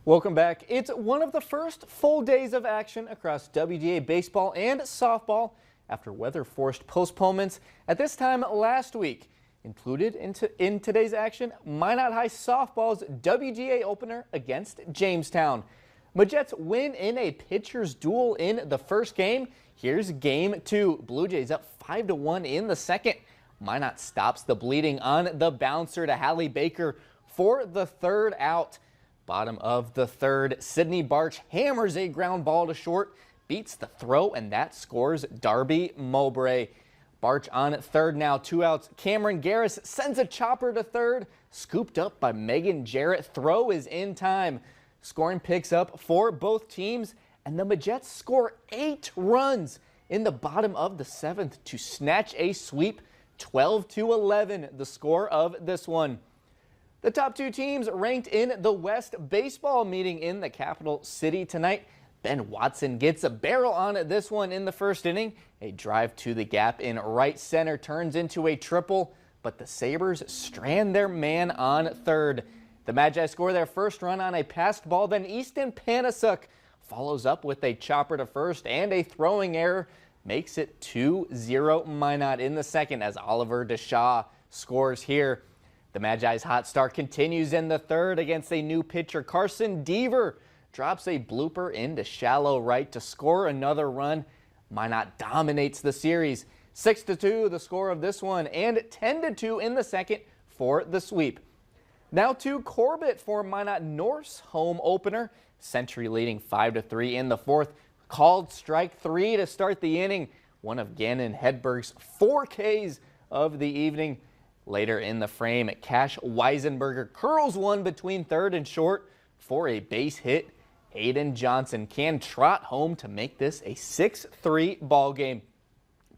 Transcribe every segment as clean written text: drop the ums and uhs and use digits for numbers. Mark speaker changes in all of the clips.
Speaker 1: Welcome back. It's one of the first full days of action across WGA baseball and softball after weather-forced postponements at this time last week. Included in today's action, Minot High softball's WGA opener against Jamestown. Majets win in a pitcher's duel in the first game. Here's game two. Blue Jays up 5-1 in the second. Minot stops the bleeding on the bouncer to Hallie Baker for the third out. Bottom of the third, Sydney Barch hammers a ground ball to short, beats the throw, and that scores Darby Mowbray. Barch on third now, 2 outs. Cameron Garris sends a chopper to third, scooped up by Megan Jarrett. Throw is in time. Scoring picks up for both teams, and the Majets score 8 runs in the bottom of the seventh to snatch a sweep. 12-11, the score of this one. The top two teams ranked in the West baseball meeting in the capital city tonight. Ben Watson gets a barrel on this one in the first inning. A drive to the gap in right center turns into a triple, but the Sabres strand their man on third. The Magi score their first run on a passed ball, then Easton Panasuk follows up with a chopper to first and a throwing error. Makes it 2-0 Minot in the second as Oliver DeShaw scores here. The Magi's hot start continues in the third against a new pitcher. Carson Deaver drops a blooper into shallow right to score another run. Minot dominates the series. 6-2 the score of this one, and 10-2 in the second for the sweep. Now to Corbett for Minot North's home opener. Century leading 5-3 in the fourth. Called strike 3 to start the inning. One of Gannon Hedberg's 4 Ks of the evening. Later in the frame, Cash Weisenberger curls one between third and short for a base hit. Aiden Johnson can trot home to make this a 6-3 ball game.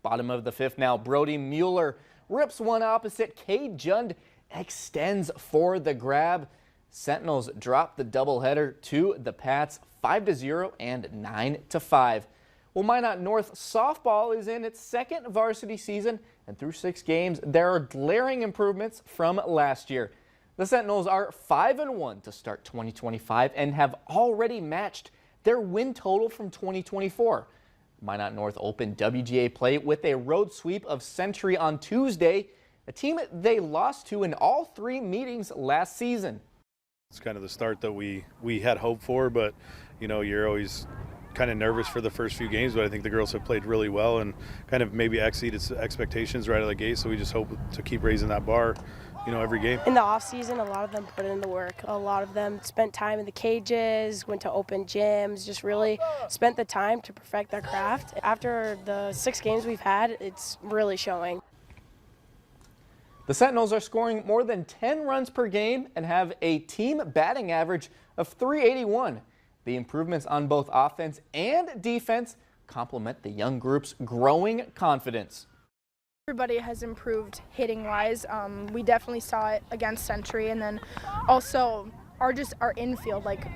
Speaker 1: Bottom of the fifth now, Brody Mueller rips one opposite. Cade Jund extends for the grab. Sentinels drop the doubleheader to the Pats 5-0 and 9-5. Well, Minot North softball is in its second varsity season, and through 6 games, there are glaring improvements from last year. The Sentinels are 5-1 to start 2025 and have already matched their win total from 2024. Minot North opened WGA play with a road sweep of Century on Tuesday, a team they lost to in all 3 meetings last season.
Speaker 2: It's kind of the start that we had hoped for, but you know, you're always kind of nervous for the first few games, but I think the girls have played really well and kind of maybe exceeded expectations right out of the gate, so we just hope to keep raising that bar, you know, every game.
Speaker 3: In the off season, a lot of them put in the work. A lot of them spent time in the cages, went to open gyms, just really spent the time to perfect their craft. After the 6 games we've had, it's really showing.
Speaker 1: The Sentinels are scoring more than 10 runs per game and have a team batting average of 381. The improvements on both offense and defense complement the young group's growing confidence.
Speaker 4: Everybody has improved hitting-wise. We definitely saw it against Century, and then also our infield, like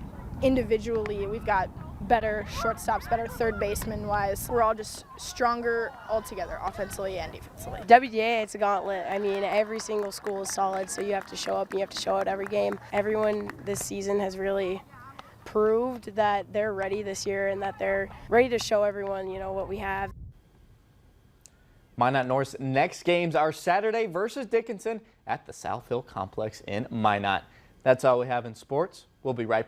Speaker 4: individually, we've got better shortstops, better third baseman-wise. We're all just stronger altogether, offensively and defensively.
Speaker 3: WGA, it's a gauntlet. I mean, every single school is solid, so you have to show up. You have to show out every game. Everyone this season has really proved that they're ready this year and that they're ready to show everyone, you know, what we have.
Speaker 1: Minot North's next games are Saturday versus Dickinson at the South Hill Complex in Minot. That's all we have in sports. We'll be right back.